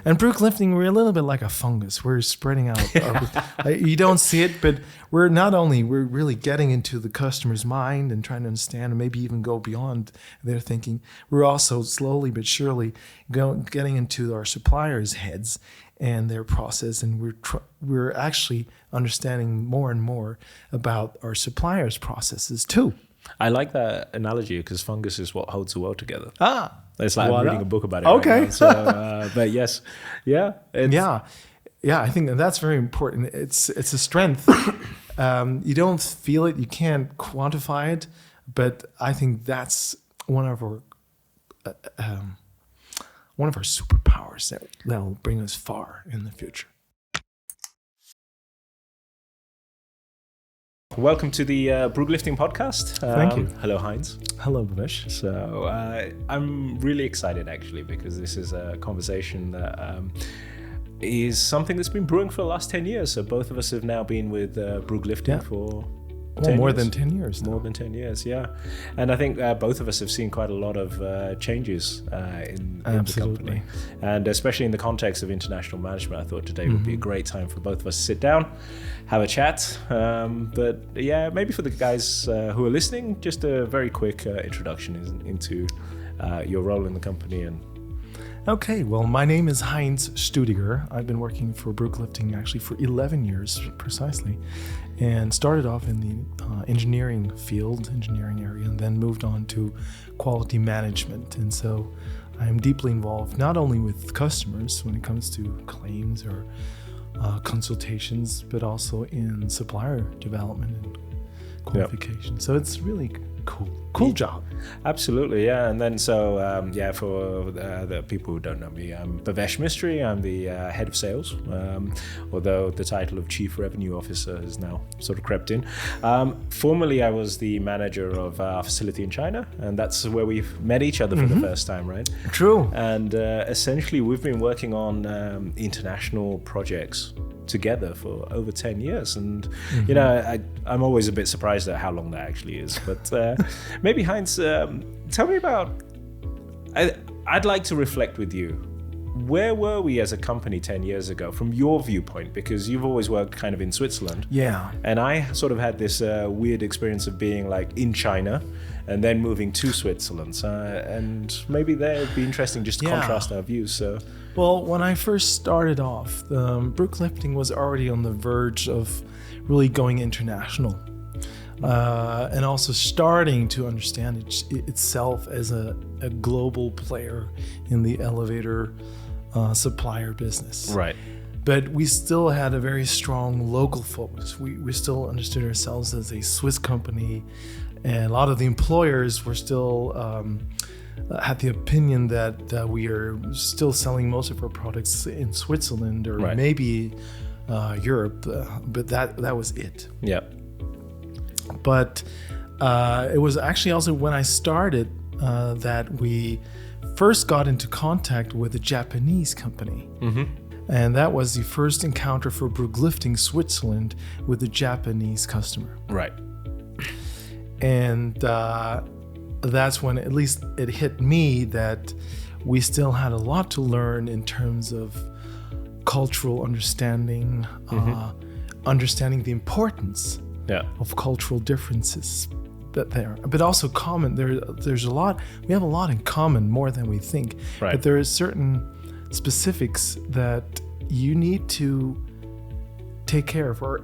And Brugg Lifting, we're a little bit like a fungus. We're spreading out. You don't see it, but we're really getting into the customer's mind and trying to understand and maybe even go beyond their thinking. We're also slowly but surely getting into our suppliers' heads and their process, and we're actually understanding more and more about our suppliers' processes too. I like that analogy because fungus is what holds the world together. It's like voilà. I'm reading a book about it. Okay. Right now, so, but yes, yeah, I think that's very important. It's a strength. You don't feel it, you can't quantify it, but I think that's one of our superpowers that will bring us far in the future. Welcome to the Brugg Lifting podcast. Thank you. Hello, Heinz. Hello, Bhavesh. So I'm really excited actually because this is a conversation that is something that's been brewing for the last 10 years. So both of us have now been with Brugg Lifting for more than 10 years. More than 10 years, yeah. And I think both of us have seen quite a lot of changes in the company. And especially in the context of international management, I thought today would be a great time for both of us to sit down, have a chat. But yeah, maybe for the guys who are listening, just a very quick introduction into your role in the company. And Okay, well, my name is Heinz Studiger. I've been working for Brugg Lifting actually for 11 years precisely, and started off in the engineering area, and then moved on to quality management. And so I'm deeply involved not only with customers when it comes to claims or consultations, but also in supplier development and qualification. Yep. So it's really cool job. Absolutely, yeah. And then so for the people who don't know me, I'm Bhavesh Mistry. I'm the head of sales, although the title of chief revenue officer has now sort of crept in. Formerly I was the manager of our facility in China, and that's where we've met each other for the first time, right? True. And essentially we've been working on international projects together for over 10 years, and you know, I'm always a bit surprised at how long that actually is. But maybe Heinz, tell me about, I'd like to reflect with you, where were we as a company 10 years ago from your viewpoint, because you've always worked kind of in Switzerland, and I sort of had this weird experience of being like in China and then moving to Switzerland, and maybe that would be interesting just to contrast our views. So well, when I first started off, Brugg Lifting was already on the verge of really going international, and also starting to understand itself as a global player in the elevator supplier business. Right. But we still had a very strong local focus. We still understood ourselves as a Swiss company, and a lot of the employers were still had the opinion that we are still selling most of our products in Switzerland or maybe Europe, but that was it. Yeah. But it was actually also when I started that we first got into contact with a Japanese company. And that was the first encounter for Brugg Lifting Switzerland with a Japanese customer. Right. And that's when at least it hit me that we still had a lot to learn in terms of cultural understanding, understanding the importance of cultural differences but also common. There's a lot. We have a lot in common, more than we think. Right. But there are certain specifics that you need to take care of or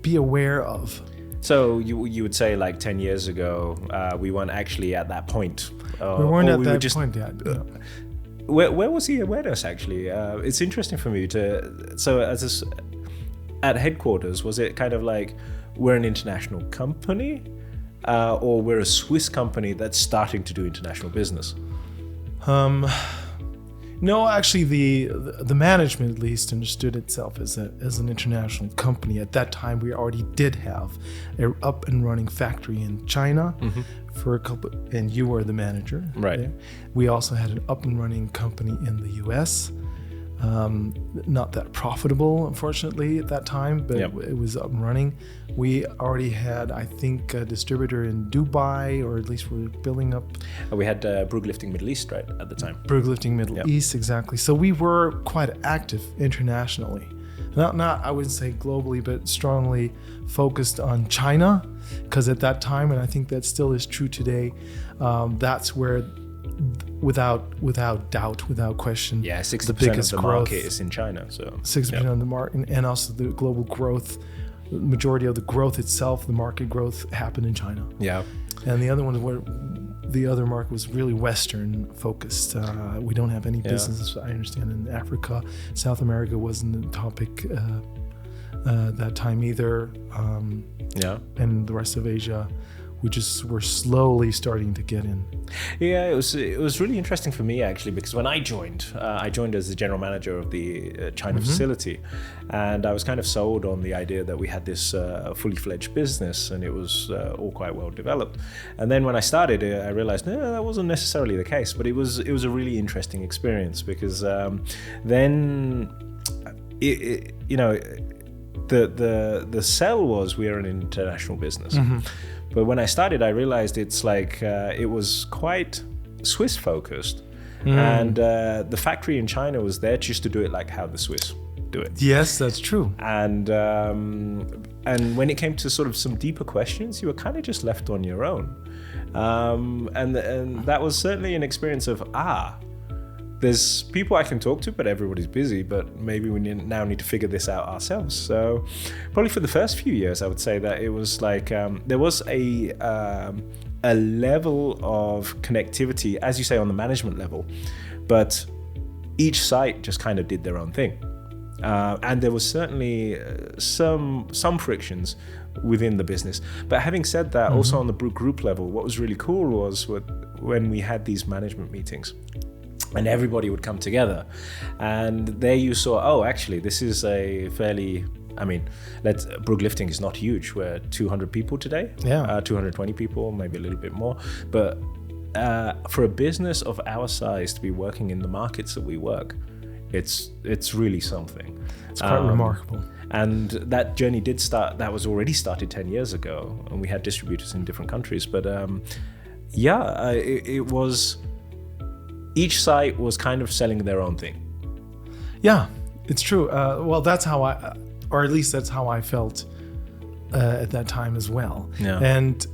be aware of. So you would say like 10 years ago, we weren't actually at that point. We weren't at that point yet. Where was the awareness actually? It's interesting for me to. So at headquarters, was it kind of like we're an international company, or we're a Swiss company that's starting to do international business? No, actually, the management at least understood itself as an international company. At that time, we already did have an up and running factory in China for a couple, and you were the manager. Right. There. We also had an up and running company in the U.S. not that profitable, unfortunately, at that time, but it was up and running. We already had, I think, a distributor in Dubai, or at least we're building up. We had Brugg Lifting Middle East, right, at the time. Brugg Lifting Middle East, exactly. So we were quite active internationally. Not I wouldn't say globally, but strongly focused on China, because at that time, and I think that still is true today, that's where, without doubt, without question, 60% the biggest of the growth, market is in China. So 60% of the market, and also the global growth, the majority of the growth itself, the market growth, happened in China. Yeah, and the other one where the other market was really Western focused. We don't have any business, I understand, in Africa. South America wasn't a topic that time either. And the rest of Asia, we just were slowly starting to get in. Yeah, it was really interesting for me, actually, because when I joined as the general manager of the China facility, and I was kind of sold on the idea that we had this fully fledged business, and it was all quite well developed. And then when I started, I realized no, that wasn't necessarily the case. But it was a really interesting experience, because then the sell was we are an international business. But when I started, I realized it's like it was quite Swiss focused, and the factory in China was there just to do it like how the Swiss do it. Yes, that's true. And when it came to sort of some deeper questions, you were kind of just left on your own, and that was certainly an experience of there's people I can talk to, but everybody's busy, but maybe we now need to figure this out ourselves. So probably for the first few years, I would say that it was like there was a level of connectivity, as you say, on the management level, but each site just kind of did their own thing. And there was certainly some frictions within the business. But having said that, also on the Brugg Group level, what was really cool was when we had these management meetings, and everybody would come together, and there you saw, actually, this is a fairly, Brugg Lifting is not huge. We're 200 people today, 220 people, maybe a little bit more. But for a business of our size to be working in the markets that we work, it's really something. It's quite remarkable. And that journey did start, that was already started 10 years ago, and we had distributors in different countries. But it was... Each site was kind of selling their own thing. Yeah, it's true. Well, that's how or at least that's how I felt at that time as well. Yeah. And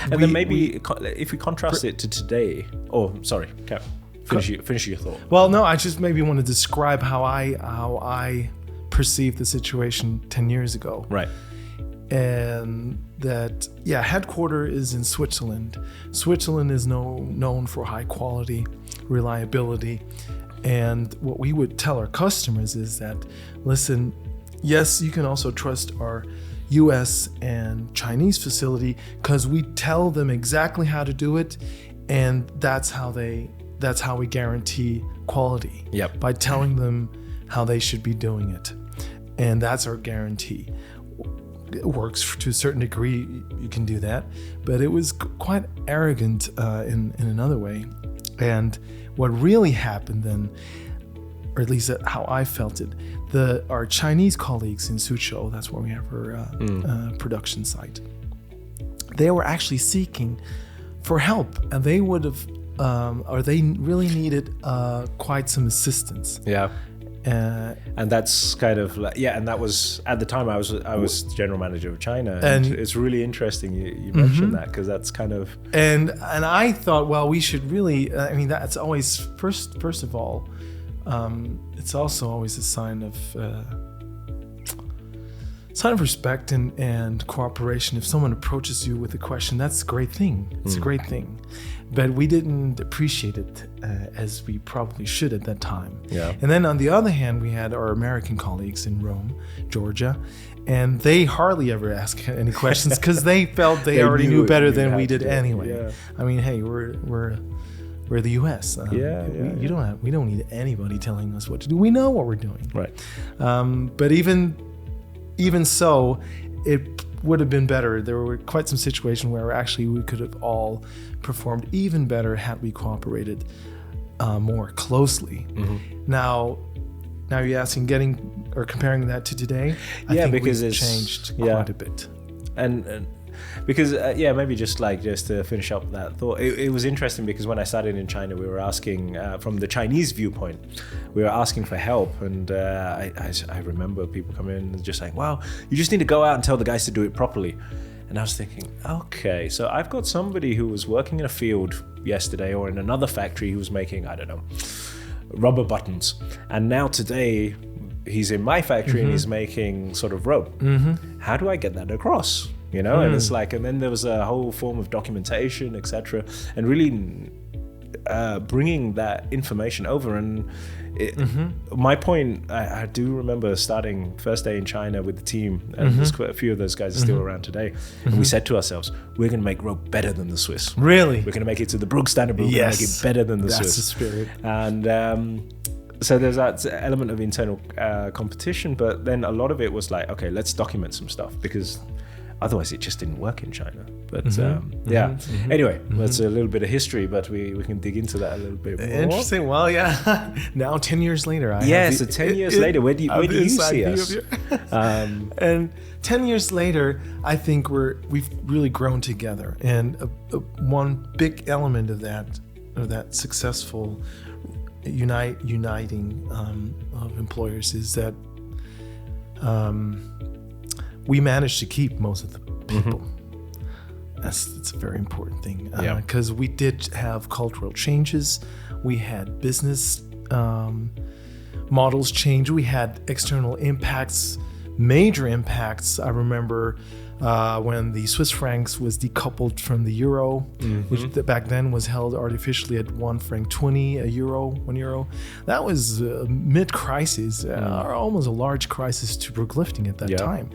then maybe if we contrast it to today. Oh, sorry, finish your thought. Well, no, I just maybe want to describe how I perceived the situation 10 years ago. Right. And that, headquarter is in Switzerland. Switzerland is known for high quality, reliability. And what we would tell our customers is that, listen, yes, you can also trust our US and Chinese facility, because we tell them exactly how to do it, and that's how we guarantee quality. Yep. By telling them how they should be doing it. And that's our guarantee. It works to a certain degree, you can do that, but it was quite arrogant in another way. And what really happened then, or at least how I felt it, our Chinese colleagues in Suzhou, that's where we have our production site, they were actually seeking for help, and they would have, or they really needed quite some assistance. Yeah. And that's kind of like, and that was at the time I was general manager of China, and it's really interesting you mentioned that, because that's kind of and I thought, well, we should really, that's always first of all, it's also always a sign of respect and cooperation. If someone approaches you with a question, that's a great thing. It's a great thing. But we didn't appreciate it as we probably should at that time. Yeah. And then on the other hand, we had our American colleagues in Rome, Georgia, and they hardly ever asked any questions, because they felt they already knew better than we did anyway. Yeah. Hey, we're the U.S. We don't need anybody telling us what to do. We know what we're doing. Right. But even so, it would have been better. There were quite some situations where actually we could have all performed even better had we cooperated more closely. Now, Now you're asking, comparing that to today. I think because we've it's changed quite a bit. And because maybe just to finish up that thought, it was interesting because when I started in China, we were asking from the Chinese viewpoint, we were asking for help, and I remember people coming in and just saying, "Well, you just need to go out and tell the guys to do it properly." And I was thinking, okay, so I've got somebody who was working in a field yesterday or in another factory who was making, I don't know, rubber buttons, and now today he's in my factory and he's making sort of rope. How do I get that across? And it's like, and then there was a whole form of documentation, etc., and really bringing that information over. And my point, I do remember starting first day in China with the team, and there's quite a few of those guys are still around today. And we said to ourselves, we're going to make rope better than the Swiss. Really? We're going to make it to the Brugg standard, but we're going to make it better than the Swiss. That's the spirit. And so there's that element of internal competition, but then a lot of it was like, okay, let's document some stuff, because otherwise it just didn't work in China. But anyway, that's a little bit of history, but we can dig into that a little bit more. Interesting. Well, yeah. Now 10 years later. So 10 years later, where do you see us? And 10 years later, I think we've really grown together. And one big element of that successful uniting of employers is that we managed to keep most of the people. It's a very important thing, because we did have cultural changes. We had business models change. We had external impacts, major impacts. I remember when the Swiss francs was decoupled from the euro, which back then was held artificially at 1 franc 20 a euro, 1 euro. That was mid-crisis, or almost a large crisis to Brugg Lifting at that time.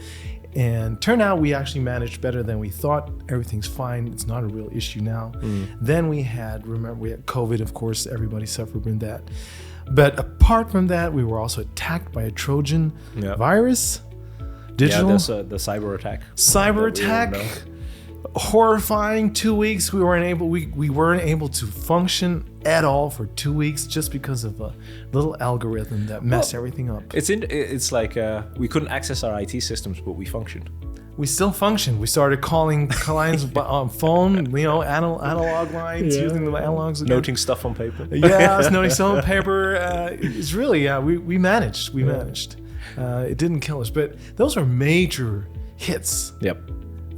And turned out we actually managed better than we thought. Everything's fine. It's not a real issue now. Then we had COVID, of course, everybody suffered from that. But apart from that, we were also attacked by a Trojan virus. Digital. Yeah, the cyber attack. Cyber attack. Horrifying. 2 weeks we weren't able to function at all for 2 weeks just because of a little algorithm that messed everything up. It's like we couldn't access our IT systems, but we functioned. We still functioned. We started calling clients on phone, analog lines, using the analogs again. Noting stuff on paper. Yeah, I was noting stuff on paper. It's really, we managed. We managed. It didn't kill us, but those were major hits.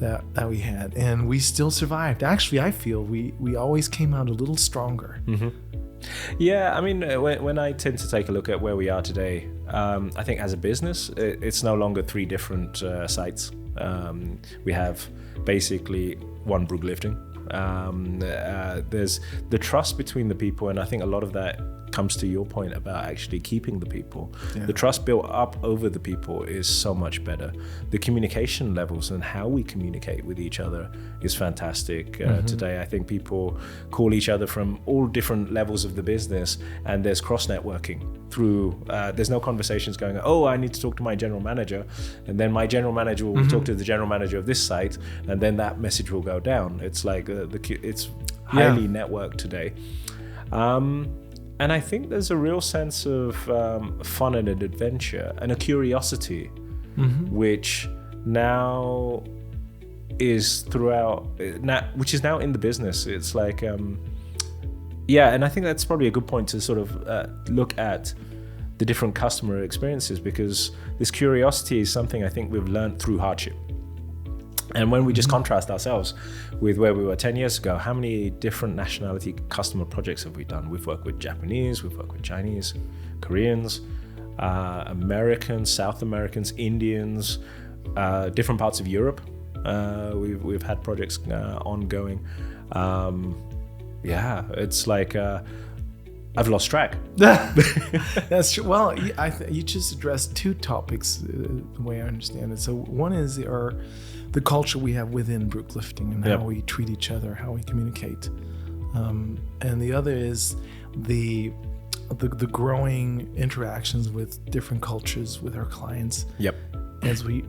That we had, and we still survived. Actually, I feel we always came out a little stronger. Yeah, I mean, when I tend to take a look at where we are today, I think as a business, it's no longer 3 different sites. We have basically one Brugg Lifting. There's the trust between the people, and I think a lot of that comes to your point about actually keeping the people. The trust built up over the people is so much better. The communication levels and how we communicate with each other is fantastic. Today, I think people call each other from all different levels of the business, and there's cross-networking through, there's no conversations going, oh, I need to talk to my general manager, and then my general manager will talk to the general manager of this site, and then that message will go down. It's like, it's highly networked today. And I think there's a real sense of fun and an adventure and a curiosity, which now is which is now in the business. It's like, and I think that's probably a good point to sort of look at the different customer experiences, because this curiosity is something I think we've learned through hardship. And when we just contrast ourselves with where we were 10 years ago, how many different nationality customer projects have we done? We've worked with Japanese, we've worked with Chinese, Koreans, Americans, South Americans, Indians, different parts of Europe. We've had projects ongoing. It's like I've lost track. That's true. Well, you just addressed 2 topics, the way I understand it. So one is the culture we have within Brugg Lifting and how we treat each other, how we communicate, and the other is the growing interactions with different cultures with our clients. As we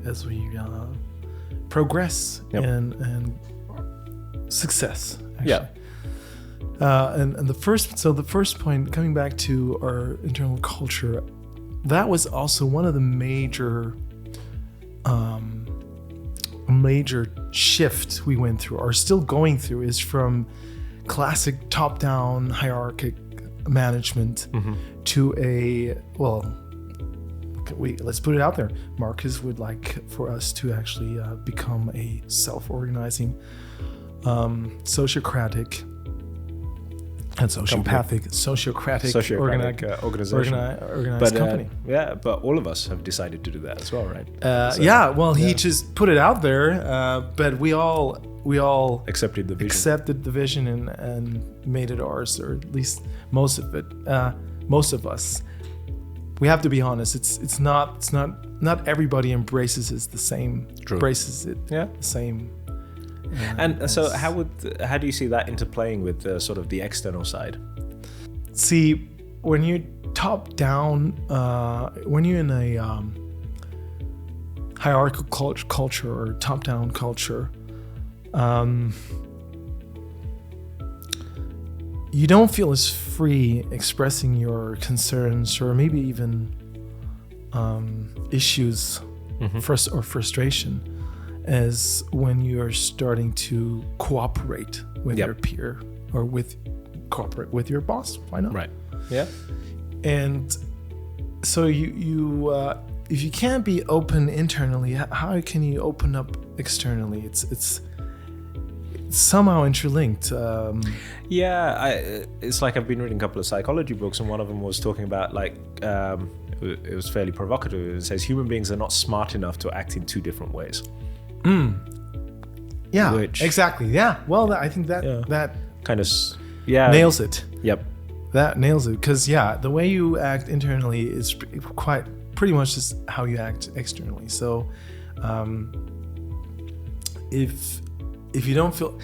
progress and success. Actually. And the first point, coming back to our internal culture, that was also one of the major shifts we went through, or still going through, is from classic top-down hierarchic management to let's put it out there. Marcus would like for us to actually become a self-organizing, sociocratic and sociocratic organization. Organized company. But all of us have decided to do that as well, right? He just put it out there, but we all accepted the vision and made it ours, or at least most of it. Most of us. We have to be honest. It's not everybody embraces it the same. True. Embraces it the same. So how do you see that interplaying with sort of the external side? See, when you're top down, when you're in a hierarchical culture or top down culture, you don't feel as free expressing your concerns, or maybe even issues or frustration, as when you're starting to cooperate with your peer, or cooperate with your boss. Why not? Right. Yeah. And so you if you can't be open internally, how can you open up externally? It's somehow interlinked. It's like I've been reading a couple of psychology books, and one of them was talking about it was fairly provocative. It says human beings are not smart enough to act in two different ways. Yeah, exactly. Yeah. Well, I think that kind of nails it. Yep. That nails it, because the way you act internally is pretty much just how you act externally. So, if you don't feel,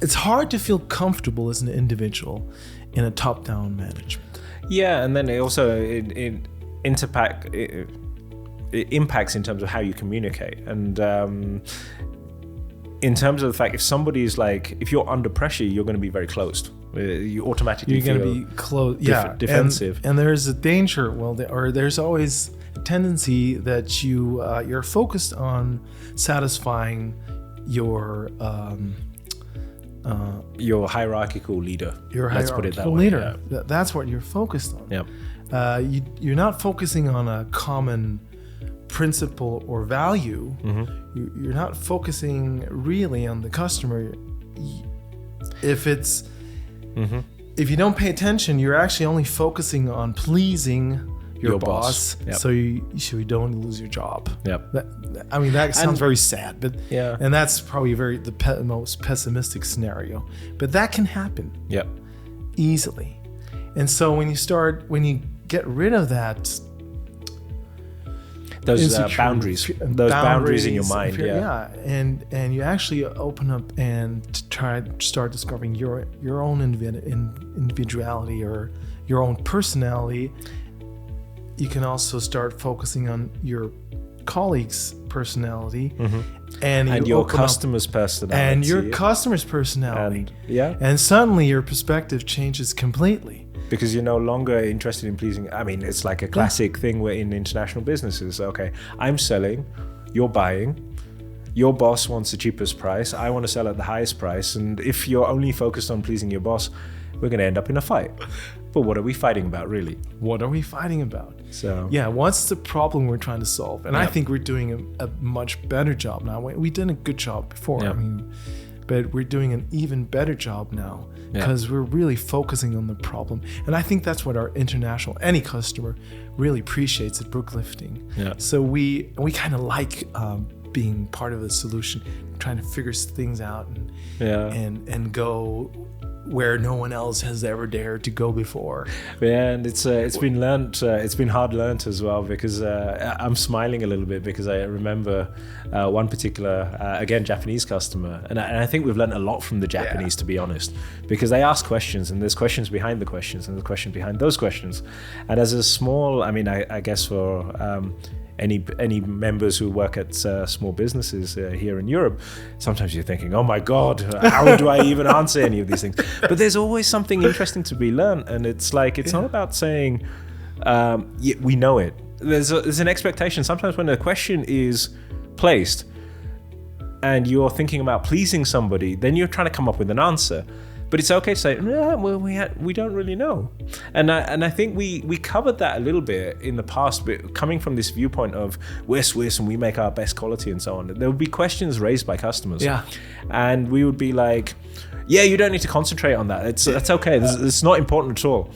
it's hard to feel comfortable as an individual in a top-down management. Yeah, and then it also it impacts in terms of how you communicate, and in terms of the fact, if you're under pressure, you're going to be very closed. You automatically you're going to be closed, defensive, and there's a danger. There's always a tendency that you're focused on satisfying your hierarchical leader. Let's put it that way. Leader. Yeah. That's what you're focused on. Yep. You're not focusing on a common principle or value. You're not focusing really on the customer. If you don't pay attention, you're actually only focusing on pleasing your boss. Yep. so you don't lose your job. Yep. That sounds very sad, but and that's probably the most pessimistic scenario. But that can happen. Yep. Easily. And so when you get rid of that, those boundaries in your mind, and you actually open up and start discovering your own individuality or your own personality. You can also start focusing on your colleagues' personality and your customer's personality. And suddenly your perspective changes completely. Because you're no longer interested in pleasing. It's like a classic thing where in international businesses, okay, I'm selling, you're buying, your boss wants the cheapest price, I want to sell at the highest price, and if you're only focused on pleasing your boss, we're going to end up in a fight. But what are we fighting about, really? What are we fighting about? So what's the problem we're trying to solve? And I think we're doing a much better job now. We did a good job before. But we're doing an even better job now because we're really focusing on the problem. And I think that's what our any customer really appreciates at Brugg Lifting. Yeah. So we kind of like being part of the solution, trying to figure things out and go where no one else has ever dared to go before. Yeah, and it's been learnt. It's been hard learnt as well, because I'm smiling a little bit because I remember one particular again Japanese customer, and I think we've learnt a lot from the Japanese, to be honest, because they ask questions, and there's questions behind the questions, and there's questions behind those questions. And as a small, I guess for any members who work at small businesses here in Europe, sometimes you're thinking, oh my God, how do I even answer any of these things? But there's always something interesting to be learned, and it's not about saying we know it. there's an expectation sometimes when a question is placed and you're thinking about pleasing somebody, then you're trying to come up with an answer. But it's okay to say, yeah, well, we don't really know. And I think we covered that a little bit in the past, but coming from this viewpoint of we're Swiss and we make our best quality and so on. There would be questions raised by customers. Yeah. And we would be like, yeah, you don't need to concentrate on that. That's okay. It's not important at all.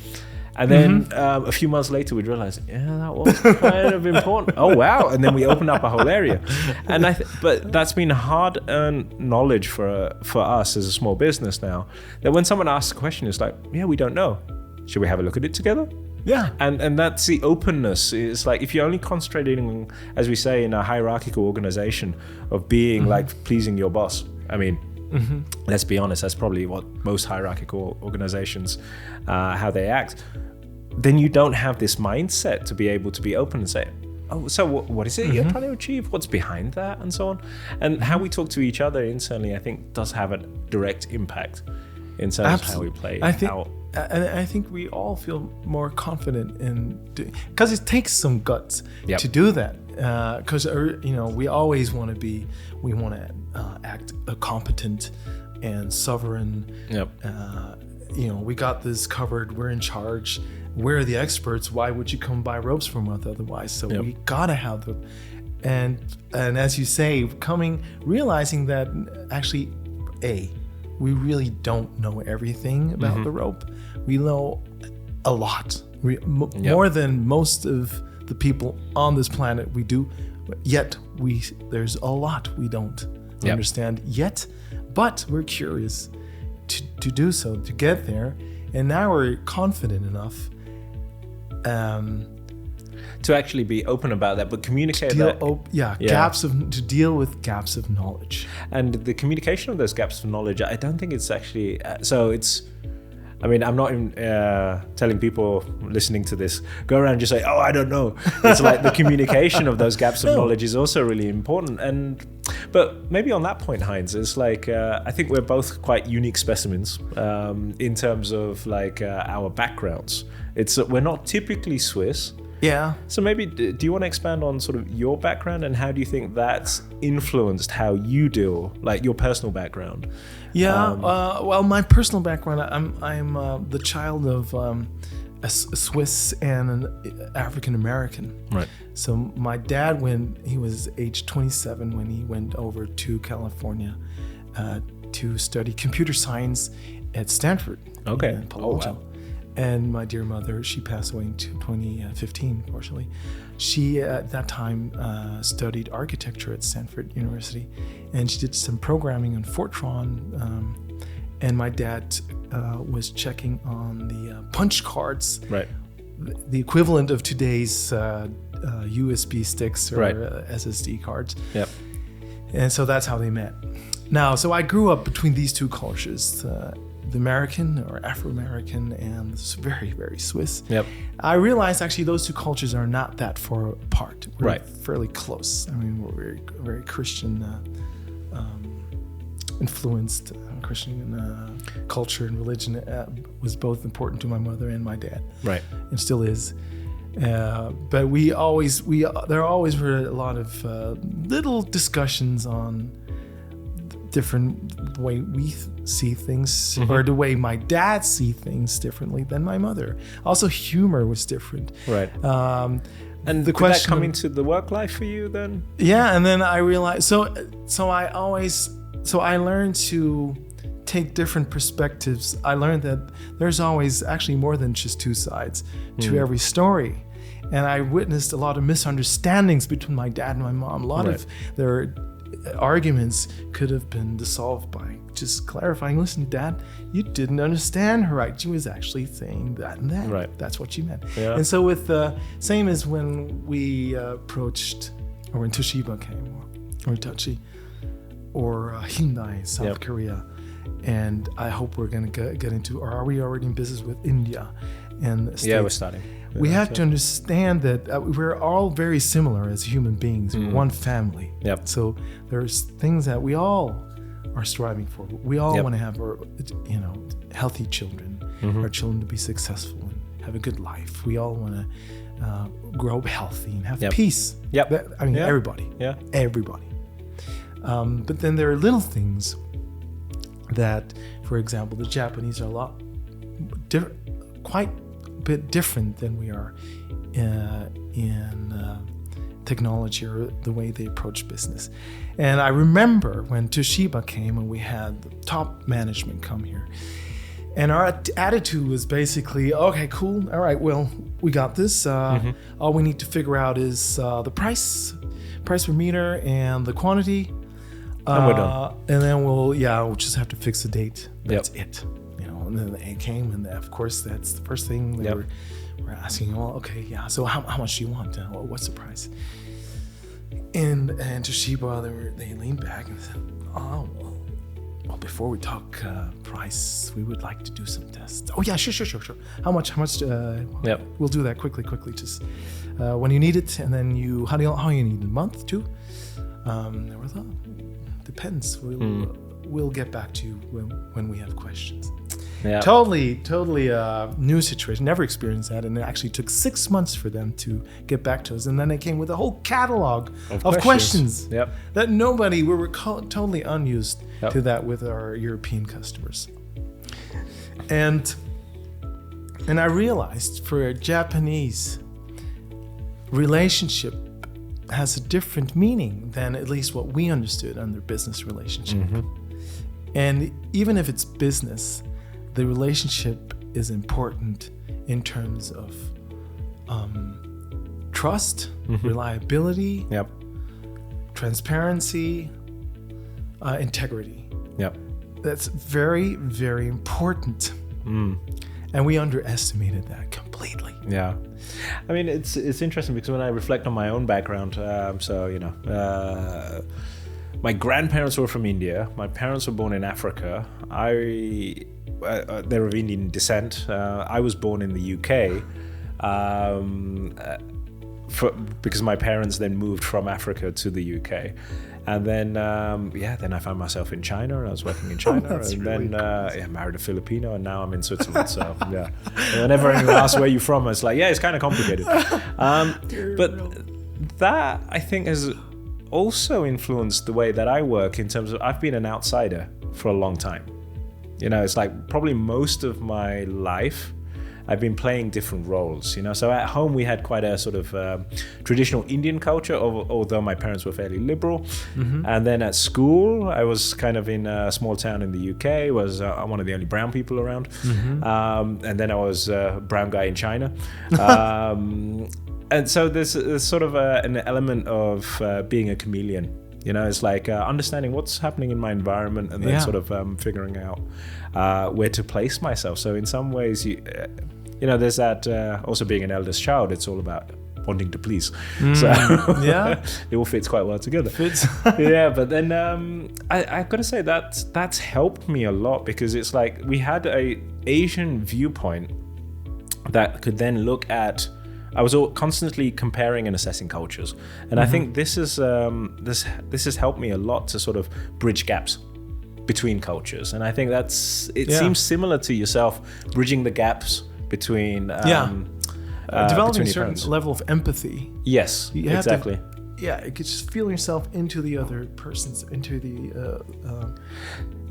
And then a few months later, we'd realize, yeah, that was kind of important. Oh, wow. And then we opened up a whole area. And but that's been hard-earned knowledge for us as a small business now, that when someone asks a question, it's like, yeah, we don't know. Should we have a look at it together? Yeah. And that's the openness. It's like, if you're only concentrating, as we say, in a hierarchical organization of being like pleasing your boss. I mean, let's be honest, that's probably what most hierarchical organizations, how they act. Then you don't have this mindset to be able to be open and say, oh, so what is it you're trying to achieve? What's behind that? And so on. And how we talk to each other internally, I think, does have a direct impact in terms of how we play out. I think we all feel more confident because it takes some guts to do that. Because we always want to act competent and sovereign. Yep. We got this covered. We're in charge. We're the experts. Why would you come buy ropes from us otherwise? So we gotta have them. And as you say, realizing that actually, we really don't know everything about the rope. We know a lot, more than most of the people on this planet. We do, yet there's a lot we don't understand yet, but we're curious to do so, to get there, and now we're confident enough to actually be open about that, but communicate to deal with gaps of knowledge. And the communication of those gaps of knowledge, I don't think it's actually I'm not telling people listening to this, go around and just say, oh, I don't know. It's like the communication of those gaps of knowledge is also really important. But maybe on that point, Heinz, it's like, I think we're both quite unique specimens in terms of like our backgrounds. We're not typically Swiss. Yeah. So maybe, do you want to expand on sort of your background and how do you think that's influenced how you deal, like your personal background? Yeah. Well, my personal background, I'm the child of a Swiss and an African American. Right. So my dad, when he was age 27, when he went over to California to study computer science at Stanford. Okay. In Palo Alto. Wow. And my dear mother, she passed away in 2015, fortunately. She, at that time, studied architecture at Stanford University, and she did some programming on Fortran. And my dad was checking on the punch cards, right? The equivalent of today's USB sticks or SSD cards. Yep. And so that's how they met. Now, so I grew up between these two cultures. The American or Afro-American and very, very Swiss. Yep. I realized actually those two cultures are not that far apart. We're right. fairly close. I mean, we're very, very Christian influenced. Christian culture and religion was both important to my mother and my dad. Right. And still is. But there always were a lot of little discussions on different way we see things, or the way my dad see things differently than my mother. Also, humor was different. Right. And the did that come into the work life for you then? Yeah, and then I realized. So I learned to take different perspectives. I learned that there's always actually more than just two sides to every story. And I witnessed a lot of misunderstandings between my dad and my mom. A lot of their arguments could have been dissolved by just clarifying, listen, Dad, you didn't understand her right. She was actually saying that and that. Right. That's what she meant. Yeah. And so with same as when we approached, or when Toshiba came, or Hitachi, or Hyundai, South Korea. And I hope we're going to get into, or are we already in business with India and the States? Yeah, we're starting. We have to understand that we're all very similar as human beings. We're one family. Yep. So there's things that we all are striving for. We all want to have our, healthy children, our children to be successful and have a good life. We all want to grow healthy and have Yep. peace. Yep. Everybody. Yeah. Everybody. But then there are little things that, for example, the Japanese are a lot quite a bit different than we are in technology or the way they approach business. And I remember when Toshiba came and we had the top management come here. And our attitude was basically, okay, cool. All right, well, we got this. All we need to figure out is the price per meter and the quantity. And we're done. And then we'll just have to fix the date. That's it. And then it came, and of course, that's the first thing they were asking. Well, okay, yeah. So how much do you want? What's the price? And Toshiba, they leaned back and said, oh, well, before we talk price, we would like to do some tests. Oh yeah, sure. How much? We'll do that quickly. Just when you need it, and then how you need it? A month, 2? There was depends. We'll get back to you when we have questions. Yeah. Totally new situation. Never experienced that, and it actually took 6 months for them to get back to us. And then they came with a whole catalog of questions that we were totally unused to that with our European customers. And I realized for a Japanese, relationship has a different meaning than at least what we understood under business relationship. And even if it's business, the relationship is important in terms of trust, reliability, transparency, integrity. That's very, very important. And we underestimated that completely. Yeah. I mean, it's interesting because when I reflect on my own background, my grandparents were from India. My parents were born in Africa. They're of Indian descent. I was born in the UK because my parents then moved from Africa to the UK. And then, then I found myself in China, and I was working in China, and really then married a Filipino, and now I'm in Switzerland. So yeah, and whenever anyone asks where you're from, it's like, it's kind of complicated. But that I think has also influenced the way that I work in terms of I've been an outsider for a long time. It's like probably most of my life I've been playing different roles, So at home we had quite a sort of traditional Indian culture, although my parents were fairly liberal. And then at school, I was kind of in a small town in the UK, was one of the only brown people around. And then I was a brown guy in China. And so there's sort of an element of being a chameleon. It's like understanding what's happening in my environment and then sort of figuring out where to place myself. So in some ways, there's that also being an eldest child, it's all about wanting to please. So it all fits quite well together. But then I've got to say that's helped me a lot because it's like we had a Asian viewpoint that could then look at I was constantly comparing and assessing cultures, and I think this has helped me a lot to sort of bridge gaps between cultures, and I think seems similar to yourself, bridging the gaps between developing a certain level of empathy. Yes, exactly. Just feel yourself into the other person's, into the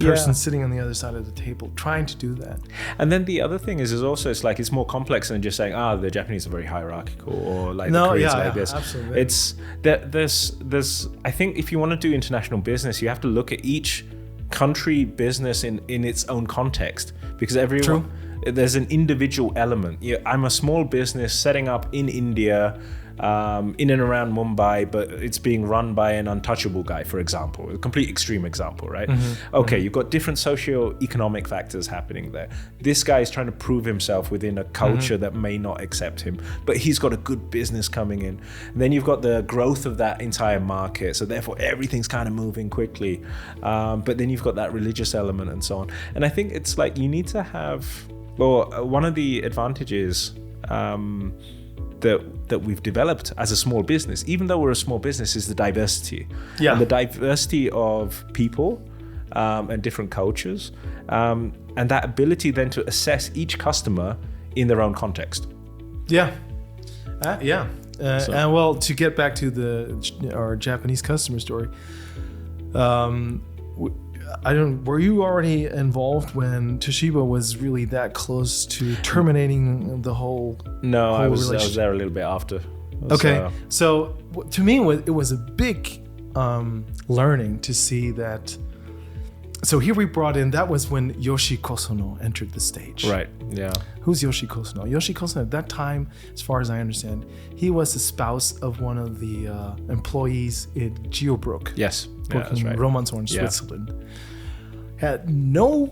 person sitting on the other side of the table, trying to do that. And then the other thing is also it's more complex than just saying, the Japanese are very hierarchical or like the Koreans like this. Absolutely. It's there's I think if you want to do international business, you have to look at each country business in its own context because everyone there's an individual element. I'm a small business setting up in India. In and around Mumbai, but it's being run by an untouchable guy, for example, a complete extreme example, right? You've got different socio-economic factors happening there. This guy is trying to prove himself within a culture that may not accept him, but he's got a good business coming in. And then you've got the growth of that entire market, so therefore everything's kind of moving quickly. But then you've got that religious element and so on. And I think it's like you need to have, one of the advantages that we've developed as a small business, even though we're a small business, is the diversity. And the diversity of people and different cultures, and that ability then to assess each customer in their own context. Yeah. And well, to get back to our Japanese customer story, were you already involved when Toshiba was really that close to terminating the whole? No, I was there a little bit after. Okay, so to me, it was a big learning to see that. So here we brought in, that was when Yoshi Kosono entered the stage. Right, yeah. Who's Yoshi Kosono? Yoshi Kosono, at that time, as far as I understand, he was the spouse of one of the employees in Brugg. Yes, that's right. Romanshorn, Switzerland. Had no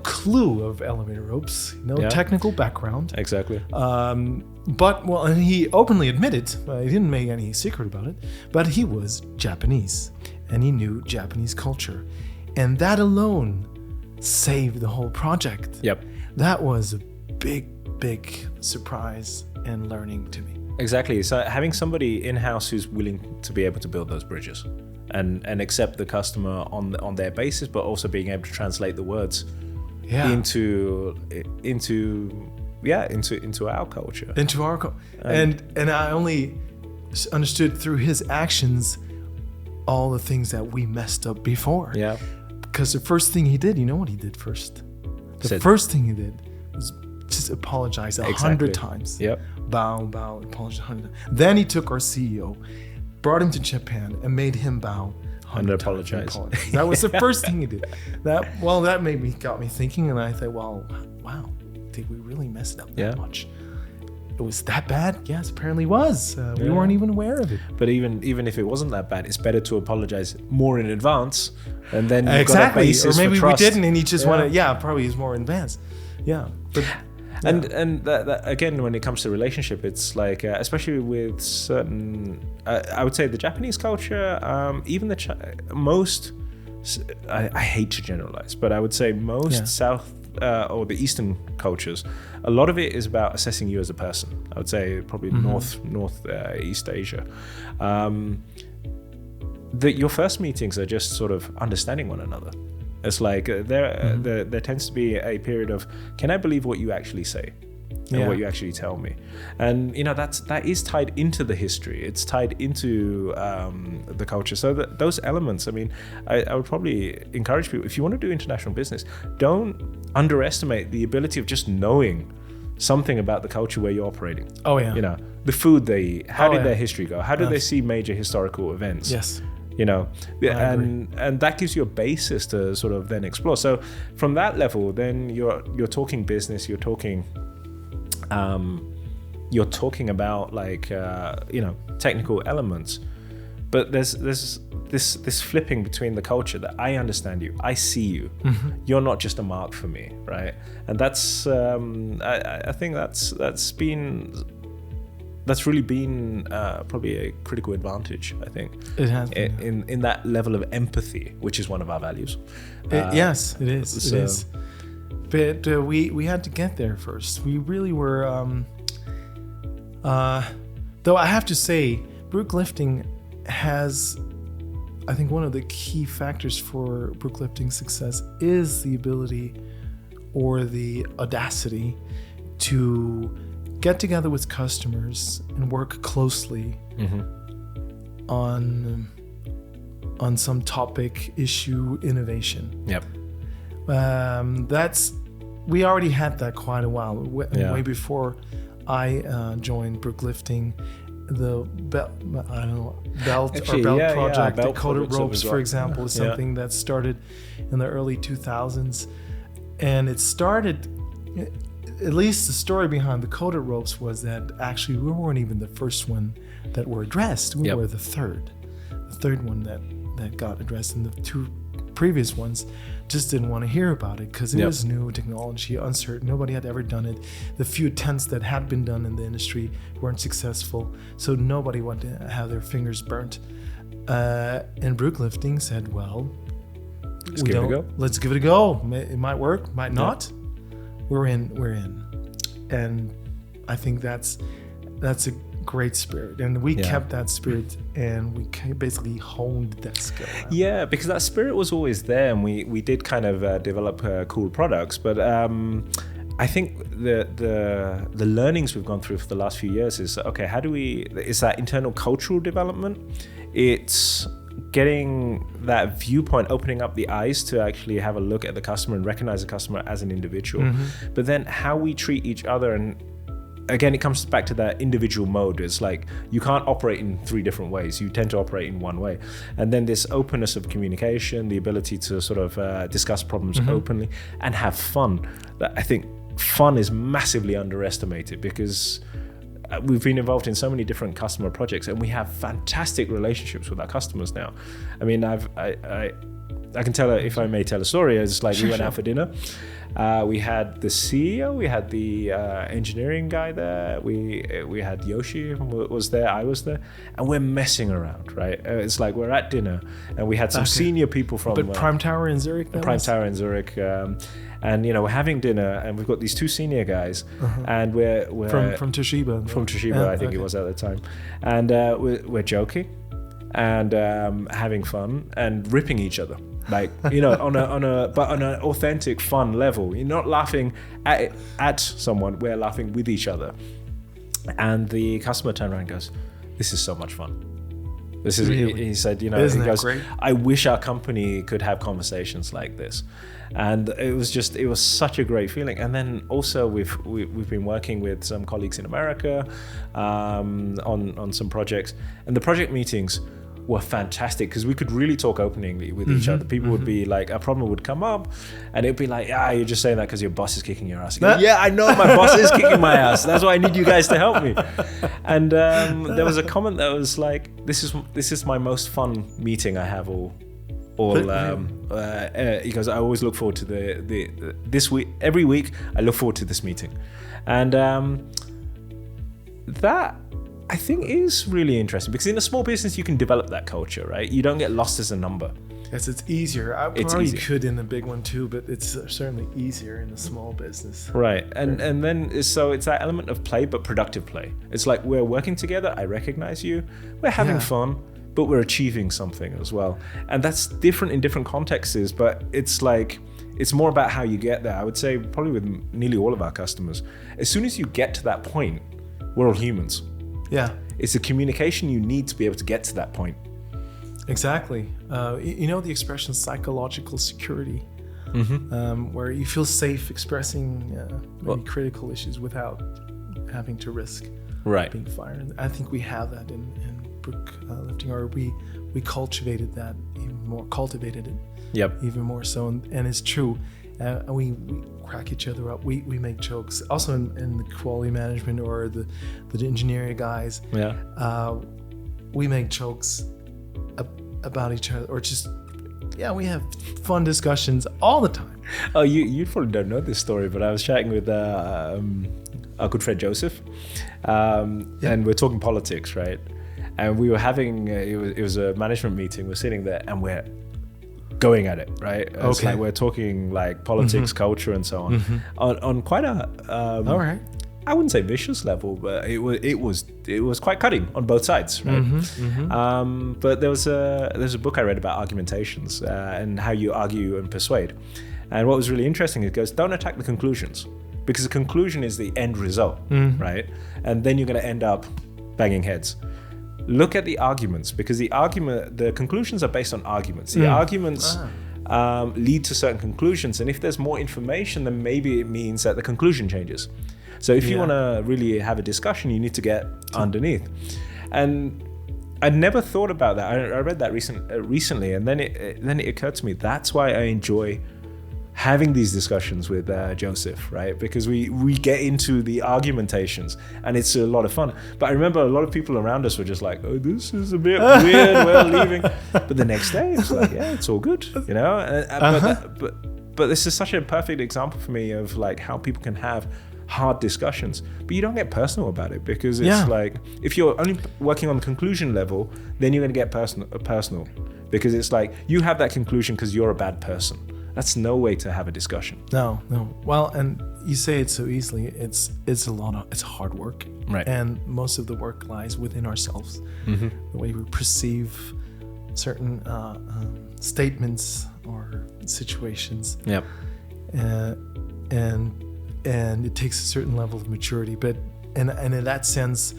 clue of elevator ropes, technical background. Exactly. But, well, and he openly admitted, he didn't make any secret about it, but he was Japanese, and he knew Japanese culture. And that alone saved the whole project. Yep. That was a big surprise and learning to me. Exactly. So having somebody in-house who's willing to be able to build those bridges and accept the customer on their basis, but also being able to translate the words into our culture. Into our culture. And I only understood through his actions all the things that we messed up before. Yeah. Because the first thing he did, you know what he did first? First thing he did was just apologize 100 times. Yep. Bow, apologize 100 times. Then he took our CEO, brought him to Japan, and made him bow 100 times. Apologize. That was the first thing he did. That got me thinking, and I thought, wow, did we really mess it up that much? It was that bad? Yes, apparently was. We weren't even aware of it. But even if it wasn't that bad, it's better to apologize more in advance, and then you've exactly. got a basis or maybe for trust. We didn't, and he just wanted. Yeah, probably is more in advance. Yeah, but. And that again, when it comes to relationship, it's like especially with certain, I would say the Japanese culture, even most. I hate to generalize, but I would say most South or the Eastern cultures, a lot of it is about assessing you as a person. I would say probably Northeast Asia. Your first meetings are just sort of understanding one another. It's like there tends to be a period of, can I believe what you actually say and what you actually tell me? And that is tied into the history. It's tied into the culture. So those elements, I mean, I would probably encourage people, if you want to do international business, don't underestimate the ability of just knowing something about the culture where you're operating. Oh yeah. The food they eat, how did their history go? How did they see major historical events? Yes. And that gives you a basis to sort of then explore. So from that level, then you're talking business, you're talking about like technical elements, but there's this flipping between the culture that I understand you, I see you, you're not just a mark for me, right? And that's I think that's really been probably a critical advantage, I think. It has been. In that level of empathy, which is one of our values. Yes, it is. So. It is. But we had to get there first. We really were. Though I have to say, Brugg Lifting has, I think, one of the key factors for Brugg Lifting's success is the ability or the audacity to get together with customers and work closely on some topic, issue, innovation. Yep. We already had that quite a while. Way before I joined Brugg Lifting, the belt project, the coated ropes, for example, is something that started in the early 2000s, and it started. At least the story behind the coated ropes was that actually we weren't even the first one that were addressed. We were the third one that got addressed, and the two previous ones just didn't want to hear about it because it was new technology, uncertain. Nobody had ever done it. The few attempts that had been done in the industry weren't successful, so nobody wanted to have their fingers burnt. And Brugg Lifting said, "Well, let's give it a go. Let's give it a go. It might work, might not. We're in." And I think that's a great spirit, and we kept that spirit, and we basically honed that skill. Yeah, because that spirit was always there, and we did kind of develop cool products, but I think the learnings we've gone through for the last few years is, okay, it's that internal cultural development. It's getting that viewpoint, opening up the eyes to actually have a look at the customer and recognize the customer as an individual. Mm-hmm. But then how we treat each other, and again, it comes back to that individual mode. It's like you can't operate in 3 different ways. You tend to operate in one way. And then this openness of communication, the ability to sort of discuss problems openly and have fun. I think fun is massively underestimated, because we've been involved in so many different customer projects, and we have fantastic relationships with our customers now. I mean, I can tell, if I may tell a story. It's like we went out for dinner. We had the CEO, we had the engineering guy there, we had Yoshi was there, I was there, and we're messing around, right? It's like we're at dinner, and we had some senior people from Prime Tower in Zurich. Tower in Zurich. And we're having dinner, and we've got these 2 senior guys, and we're from Toshiba. From Toshiba, I think it was at the time, and we're joking and having fun and ripping each other, like on an authentic fun level. You're not laughing at someone; we're laughing with each other. And the customer turned around and goes, "This is so much fun." This is really? He said, he goes, great? I wish our company could have conversations like this. And it was such a great feeling. And then also we've been working with some colleagues in America on some projects, and the project meetings were fantastic, because we could really talk openly with each other. People would be like, a problem would come up, and it'd be like, you're just saying that because your boss is kicking your ass. Go, yeah, I know my boss is kicking my ass. That's why I need you guys to help me. And there was a comment that was like, this is my most fun meeting I have all. He goes, I always look forward to this week. Every week, I look forward to this meeting, and that I think is really interesting, because in a small business you can develop that culture, right? You don't get lost as a number. Yes, it's easier. I probably could in a big one too, but it's certainly easier in a small business. Right, and then so it's that element of play, but productive play. It's like we're working together. I recognize you. We're having fun, but we're achieving something as well. And that's different in different contexts, but it's like, it's more about how you get there. I would say probably with nearly all of our customers, as soon as you get to that point, we're all humans. Yeah. It's the communication you need to be able to get to that point. Exactly. The expression psychological security, where you feel safe expressing maybe critical issues without having to risk being fired. I think we have that in Brugg Lifting, or we cultivated that even more, even more so, and it's true. We crack each other up. We make jokes. Also in the quality management or the engineering guys. We make jokes about each other, or just we have fun discussions all the time. Oh, you probably don't know this story, but I was chatting with our good friend Joseph, and we're talking politics, right? And we were having it was a management meeting. We're sitting there and we're going at it, right? It's like we're talking like politics, culture, and so on, on quite a all right. I wouldn't say vicious level, but it was quite cutting on both sides, right? But there's a book I read about argumentations and how you argue and persuade. And what was really interesting, it goes, don't attack the conclusions, because the conclusion is the end result, right? And then you're going to end up banging heads. Look at the arguments, because the conclusions are based on arguments. The arguments lead to certain conclusions, and if there's more information, then maybe it means that the conclusion changes. So if you want to really have a discussion, you need to get underneath. And I'd never thought about that. I read that recently, and then it occurred to me, that's why I enjoy having these discussions with Joseph, right? Because we get into the argumentations, and it's a lot of fun. But I remember a lot of people around us were just like, oh, this is a bit weird, we're leaving. But the next day, it's like, it's all good, But this is such a perfect example for me of like how people can have hard discussions, but you don't get personal about it, because it's like, if you're only working on the conclusion level, then you're going to get personal, because it's like you have that conclusion because you're a bad person. That's no way to have a discussion. No. Well, and you say it so easily. It's hard work, right? And most of the work lies within ourselves, the way we perceive certain statements or situations. Yep. And and it takes a certain level of maturity. But and in that sense,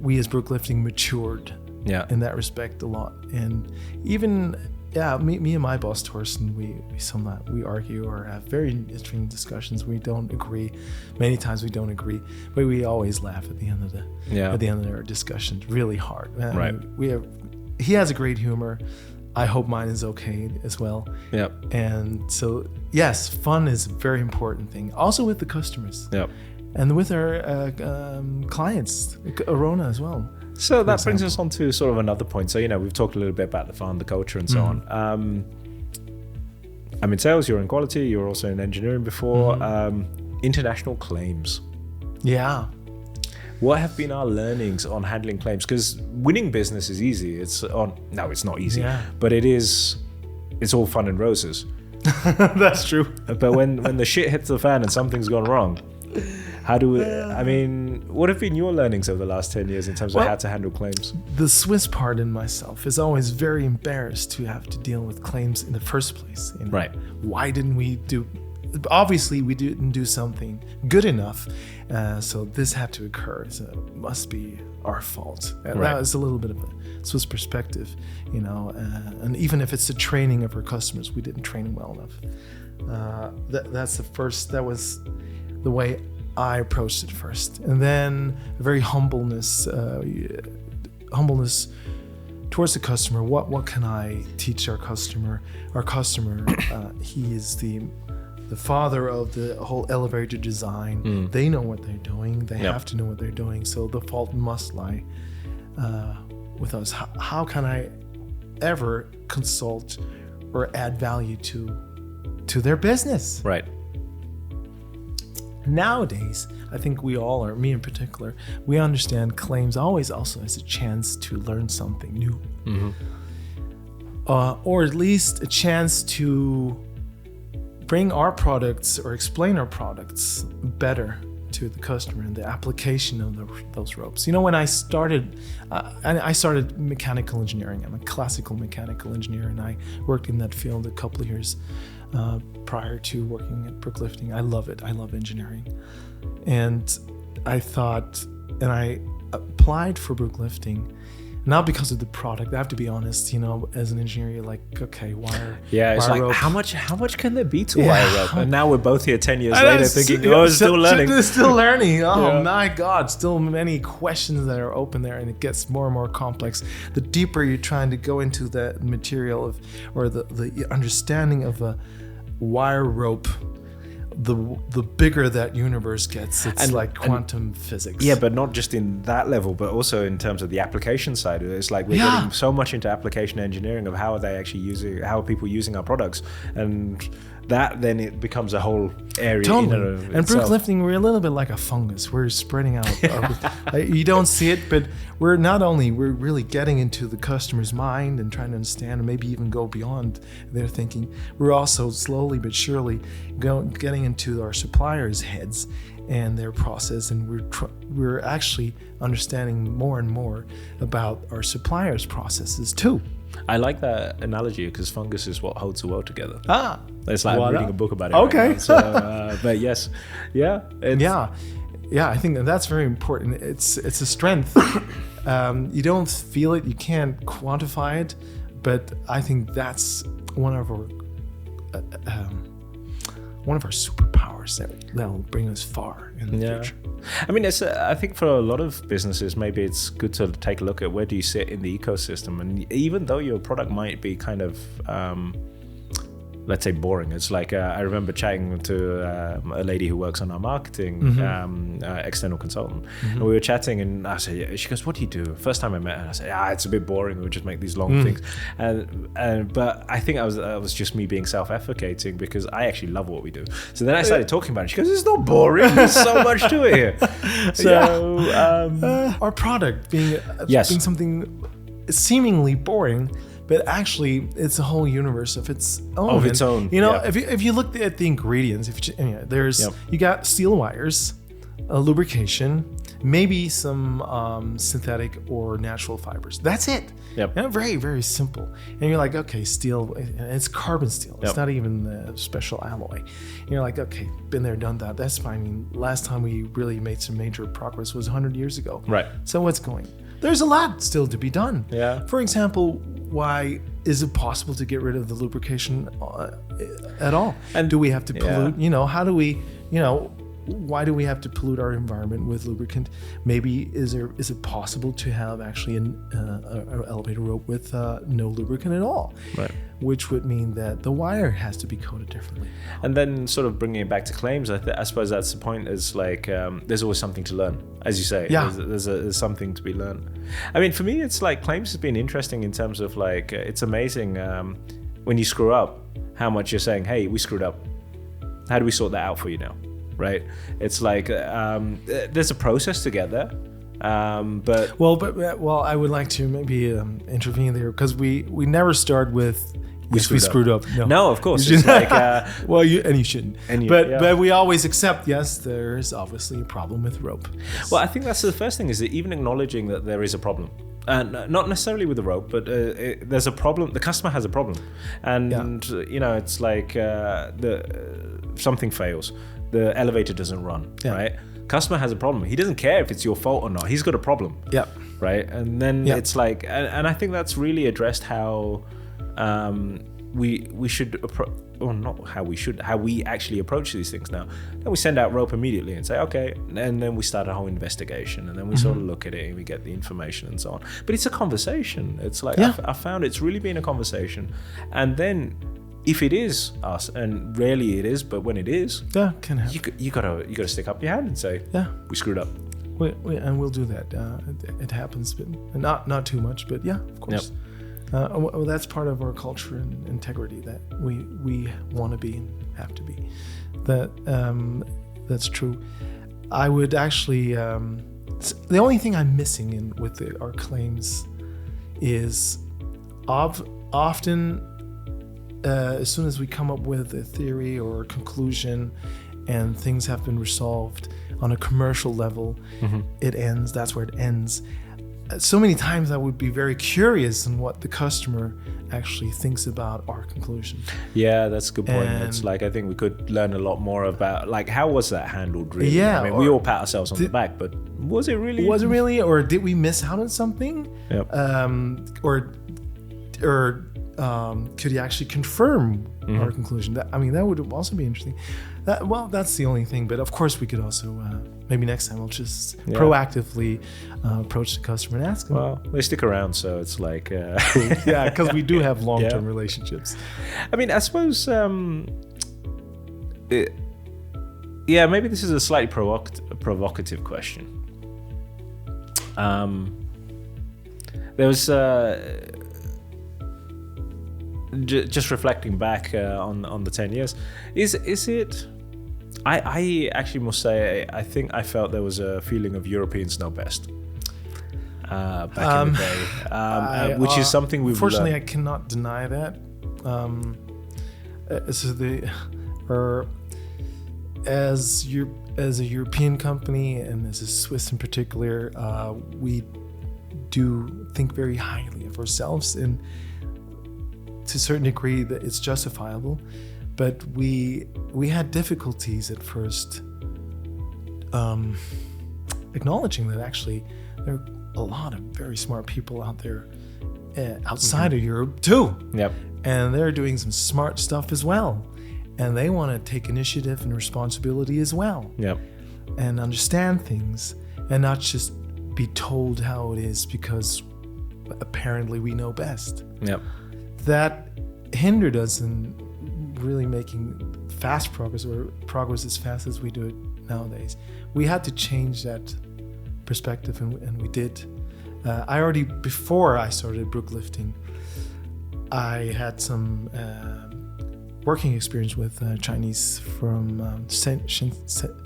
we as Brugg Lifting matured in that respect a lot. And even me and my boss Torsten, we argue or have very interesting discussions. We don't agree. Many times we don't agree, but we always laugh at the end of our discussions really hard. Right. He has a great humor. I hope mine is okay as well. Yep. And so, yes, fun is a very important thing. Also with the customers. Yep. And with our clients, Arona as well. So that brings us on to sort of another point. So, we've talked a little bit about the fun, the culture, and so on. I'm in sales, you're in quality, you're also in engineering before. International claims. Yeah. What have been our learnings on handling claims? Because winning business is easy. It's not easy, but it's all fun and roses. That's true. But when the shit hits the fan and something's gone wrong, how do we, what have been your learnings over the last 10 years in terms of how to handle claims? The Swiss part in myself is always very embarrassed to have to deal with claims in the first place. Right. Why didn't we do... Obviously, we didn't do something good enough, so this had to occur. So it must be our fault. And that is a little bit of a Swiss perspective, and even if it's the training of our customers, we didn't train them well enough. That was the way I approached it first. And then a very humbleness towards the customer. What can I teach our customer? Our customer, he is the father of the whole elevator design. They know what they're doing. They have to know what they're doing. So the fault must lie with us. How can I ever consult or add value to their business? Right. Nowadays, I think we all, or me in particular, we understand claims always also as a chance to learn something new. Or at least a chance to bring our products or explain our products better to the customer and the application of those ropes. When I started mechanical engineering. I'm a classical mechanical engineer, and I worked in that field a couple of years prior to working at Brugg Lifting. I love it. I love engineering. And I applied for Brugg Lifting, not because of the product. I have to be honest, as an engineer, you're like, okay, wire. Yeah, it's wire like, rope. how much can there be to wire rope? And now we're both here 10 years later thinking, still learning. Still learning. Oh my God, still many questions that are open there, and it gets more and more complex. The deeper you're trying to go into the material or the understanding of a wire rope, the bigger that universe gets. It's like quantum physics. Yeah, but not just in that level, but also in terms of the application side. It's like we're getting so much into application engineering of how are people using our products, and that then it becomes a whole area. Totally. And Brugg Lifting, we're a little bit like a fungus. We're spreading out. You don't see it, but we're really getting into the customer's mind and trying to understand and maybe even go beyond their thinking. We're also slowly but surely getting into our suppliers' heads and their process, and we're actually understanding more and more about our suppliers' processes too. I like that analogy because fungus is what holds the world together. It's like I'm reading a book about it. Okay. Right now, so, but yes, yeah, I think that's very important. It's a strength. You don't feel it, you can't quantify it, but I think that's one of our superpowers that'll bring us far in the future. I mean, I think for a lot of businesses, maybe it's good to take a look at where do you sit in the ecosystem. And even though your product might be kind of, let's say, boring, it's like I remember chatting to a lady who works on our marketing, external consultant. And we were chatting, and I said, she goes, "What do you do?" First time I met her, I said, "It's a bit boring. We just make these long things." But I think I was just me being self-efficating because I actually love what we do. So then I started talking about it. She goes, "It's not boring. There's so much to it here." So our product being something seemingly boring, but actually it's a whole universe of its own. If you look at the ingredients, you got steel wires, lubrication, maybe some synthetic or natural fibers. That's it. Yep. You know, very, very simple. And you're like, okay, steel, it's carbon steel. It's Yep. not even the special alloy. And you're like, okay, been there, done that. That's fine. I mean, last time we really made some major progress was 100 years ago. Right. So what's going? There's a lot still to be done. Yeah. For example, why is it possible to get rid of the lubrication at all? And do we have to pollute? Yeah. You know, how do we, you know, why do we have to pollute our environment with lubricant? Maybe is it possible to have actually an elevator rope with no lubricant at all? Right. Which would mean that the wire has to be coated differently. And then sort of bringing it back to claims, I suppose that's the point, is like there's always something to learn, as you say. Yeah. There's something to be learned. I mean, for me, it's like claims has been interesting in terms of like, it's amazing when you screw up, how much you're saying, hey, we screwed up. How do we sort that out for you now? Right? It's like there's a process to get there. But I would like to maybe intervene there, because we never start with we screwed up. No, of course. It's like, well, you shouldn't. And but we always accept, yes, there's obviously a problem with rope. Well, I think that's the first thing, is that even acknowledging that there is a problem. Not necessarily with the rope, but there's a problem. The customer has a problem, and you know, it's like something fails. The elevator doesn't run, right? Customer has a problem. He doesn't care if it's your fault or not. He's got a problem. Yeah. Right. And then it's like, and I think that's really addressed how we should approach, or not how we should, how we actually approach these things now. Then we send out rope immediately and say, okay, and then we start a whole investigation, and then we sort of look at it and we get the information and so on. But it's a conversation. It's like, I found it's really been a conversation. And then if it is us, and rarely it is, but when it is, can happen. You gotta stick up your hand and say, we screwed up. And we'll do that. It happens, but not too much. But yeah, of course. Yep. Well, that's part of our culture and integrity that we want to be and have to be. That's true. I would actually. The only thing I'm missing with our claims is often. As soon as we come up with a theory or a conclusion and things have been resolved on a commercial level, it ends. That's where it ends. So many times I would be very curious in what the customer actually thinks about our conclusion. Yeah, that's a good point. It's like, I think we could learn a lot more about, like, how was that handled really? Yeah. I mean, we all pat ourselves on the back, but was it really? Or did we miss out on something? Yep. Could he actually confirm our conclusion? That would also be interesting. That's the only thing. But of course, we could also maybe next time we'll just proactively approach the customer and ask them. Well, they stick around, so it's like yeah, because we do have long-term relationships. I mean, I suppose maybe this is a slightly provocative question. There was. Just reflecting back on the 10 years, is it? I actually must say, I think I felt there was a feeling of Europeans know best back in the day, which is something we've unfortunately learned. I cannot deny that. As a European company, and as a Swiss in particular, we do think very highly of ourselves, and to a certain degree that it's justifiable, but we had difficulties at first acknowledging that actually there are a lot of very smart people out there outside of Europe too. Yep. And they're doing some smart stuff as well, and they want to take initiative and responsibility as well. Yep. And understand things, and not just be told how it is because apparently we know best. Yep. That hindered us in really making fast progress, or progress as fast as we do it nowadays. We had to change that perspective, and we did. Before I started Brugg Lifting, I had some working experience with Chinese from Shenzhen.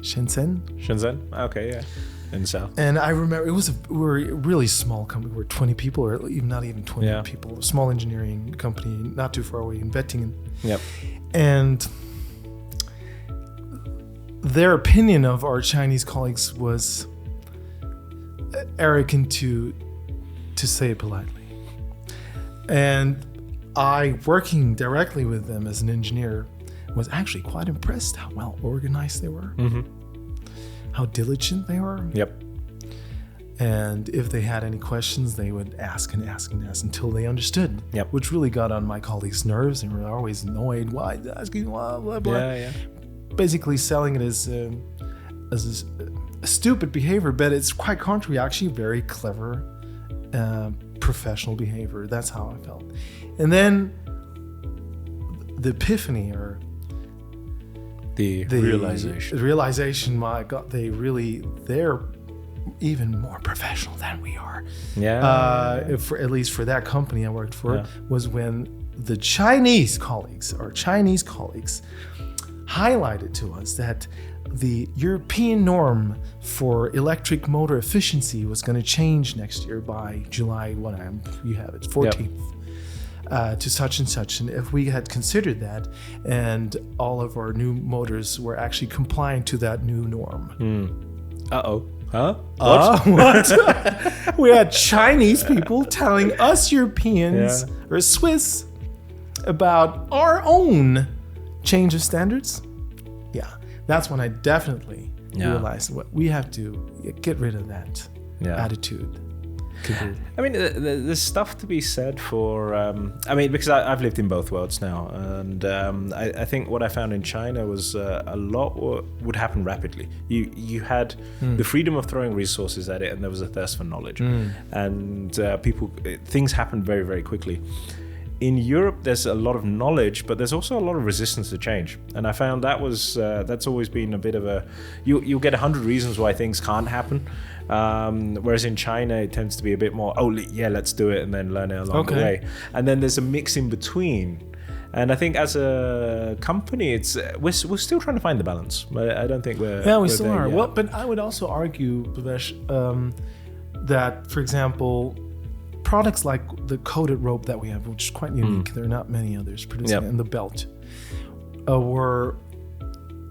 Shenzhen? Okay, yeah. In the south. And I remember we were a really small company. We were 20 people, or not even 20 people. A small engineering company, not too far away in Wettingen. Yep. And their opinion of our Chinese colleagues was arrogant to say it politely. And I, working directly with them as an engineer, was actually quite impressed how well organized they were, how diligent they were. Yep. And if they had any questions, they would ask and ask and ask until they understood. Yep. Which really got on my colleagues' nerves, and were always annoyed. Why asking? Blah blah blah. Yeah. Basically, selling it as a stupid behavior, but it's quite contrary. Actually, very clever, professional behavior. That's how I felt. And then the epiphany, or the realization. My God, they're even more professional than we are. At least for that company I worked for, was when the Chinese colleagues highlighted to us that the European norm for electric motor efficiency was going to change next year by July 14th. To such and such, and if we had considered that, and all of our new motors were actually compliant to that new norm. Huh? What? We had Chinese people telling us Europeans or Swiss about our own change of standards. Yeah, that's when I definitely realized what we have to get rid of that attitude. I mean, there's stuff to be said for, because I've lived in both worlds now, and I think what I found in China was a lot would happen rapidly. You had the freedom of throwing resources at it, and there was a thirst for knowledge, and things happened very, very quickly. In Europe, there's a lot of knowledge, but there's also a lot of resistance to change. And I found that's always been a bit of a, you'll get 100 reasons why things can't happen. Whereas in China, it tends to be a bit more, let's do it, and then learn it along the way. And then there's a mix in between. And I think as a company, we're still trying to find the balance. I don't think we still are. Well, but I would also argue, Bhavesh, that, for example, products like the coated rope that we have, which is quite unique, there are not many others producing it, and the belt, were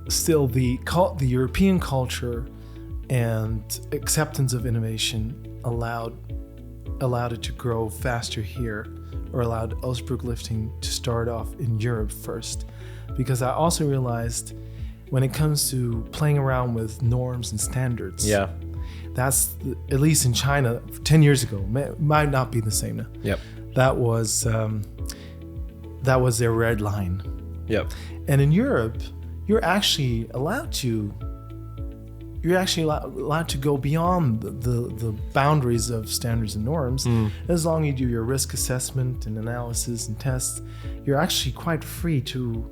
still the European culture and acceptance of innovation allowed it to grow faster here, or allowed us Brugg Lifting to start off in Europe first. Because I also realized when it comes to playing around with norms and standards, that's, at least in China 10 years ago, might not be the same now. Yep. That was their red line. Yep. And in Europe, you're actually allowed to go beyond the boundaries of standards and norms. As long as you do your risk assessment and analysis and tests, you're actually quite free to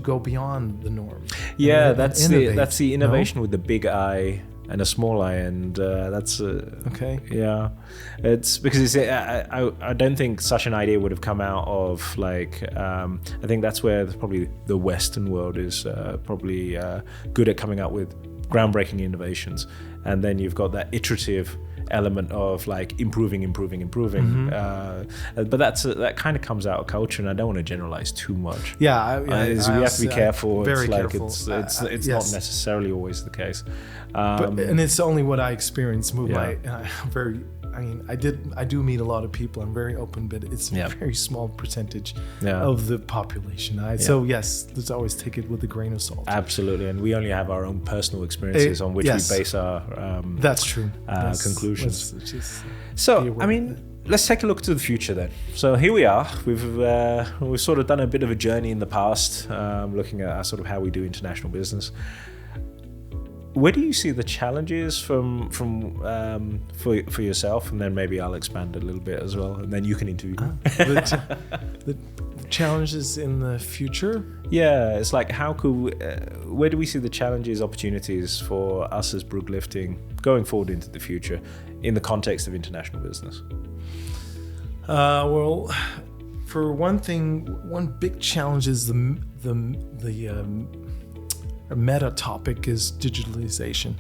go beyond the norm. Yeah, that's the innovation with the big I and a small I, and that's okay. Yeah, it's because I don't think such an idea would have come out of like I think that's where probably the Western world is probably good at coming up with groundbreaking innovations, and then you've got that iterative element of like improving. But that kind of comes out of culture, and I don't want to generalize too much. We have to be careful. Very it's careful. Like it's not necessarily always the case. And it's only what I experienced. I do meet a lot of people. I'm very open, but it's a very small percentage of the population. So yes, let's always take it with a grain of salt. Absolutely, and we only have our own personal experiences on which we base our that's true conclusions. So let's take a look to the future then. So here we are. We've sort of done a bit of a journey in the past, looking at sort of how we do international business. Where do you see the challenges for yourself, and then maybe I'll expand a little bit as well, and then you can interview me. The challenges in the future? Yeah, it's like where do we see the challenges, opportunities for us as Brugg Lifting going forward into the future in the context of international business? Well, for one thing, one big challenge is the meta topic is digitalization,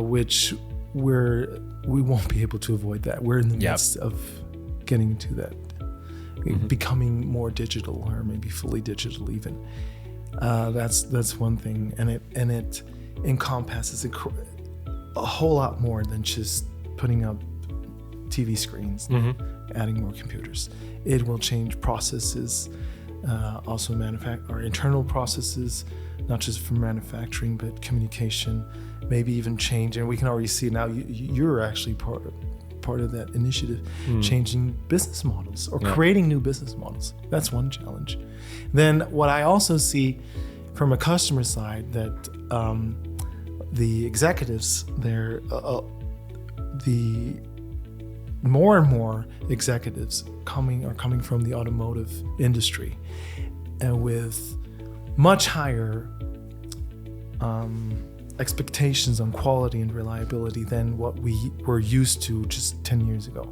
which we won't be able to avoid that. We're in the midst of getting into that, becoming more digital, or maybe fully digital even. That's one thing, and it encompasses a whole lot more than just putting up TV screens, adding more computers. It will change processes, also our internal processes, not just for manufacturing, but communication, maybe even change. And we can already see now you're actually part of that initiative, changing business models or creating new business models. That's one challenge. Then what I also see from a customer side, that the executives, the more and more executives are coming from the automotive industry, and with much higher expectations on quality and reliability than what we were used to just 10 years ago.